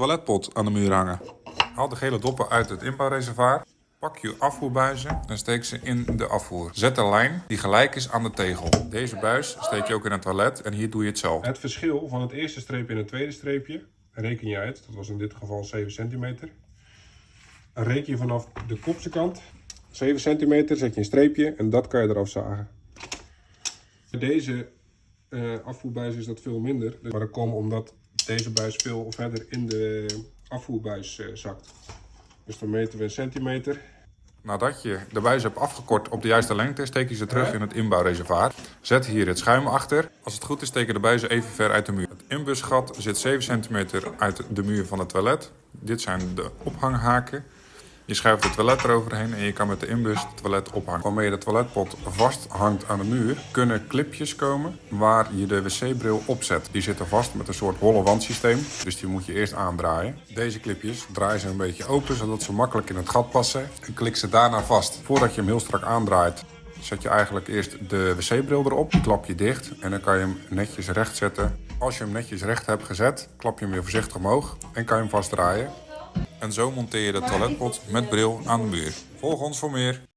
toiletpot aan de muur hangen. Haal de gele doppen uit het inbouwreservoir. Pak je afvoerbuizen en steek ze in de afvoer. Zet een lijn die gelijk is aan de tegel. Deze buis steek je ook in het toilet en hier doe je het zelf. Het verschil van het eerste streepje en het tweede streepje reken je uit. Dat was in dit geval 7 centimeter. Dan reken je vanaf de kopse kant. 7 centimeter zet je een streepje en dat kan je eraf zagen. Deze afvoerbuis is dat veel minder. Maar dat komt omdat deze buis veel verder in de afvoerbuis zakt. Dus dan meten we een centimeter. Nadat je de buis hebt afgekort op de juiste lengte, steek je ze terug in het inbouwreservoir. Zet hier het schuim achter. Als het goed is, steken de buizen even ver uit de muur. Het inbusgat zit 7 centimeter uit de muur van het toilet. Dit zijn de ophanghaken. Je schuift het toilet eroverheen en je kan met de inbus het toilet ophangen. Waarmee de toiletpot vasthangt aan de muur, kunnen clipjes komen waar je de wc-bril opzet. Die zitten vast met een soort holle wandsysteem, dus die moet je eerst aandraaien. Deze clipjes draai je een beetje open, zodat ze makkelijk in het gat passen en klik ze daarna vast. Voordat je hem heel strak aandraait, zet je eigenlijk eerst de wc-bril erop, die klap je dicht en dan kan je hem netjes recht zetten. Als je hem netjes recht hebt gezet, klap je hem weer voorzichtig omhoog en kan je hem vastdraaien. En zo monteer je de toiletpot met bril aan de muur. Volg ons voor meer.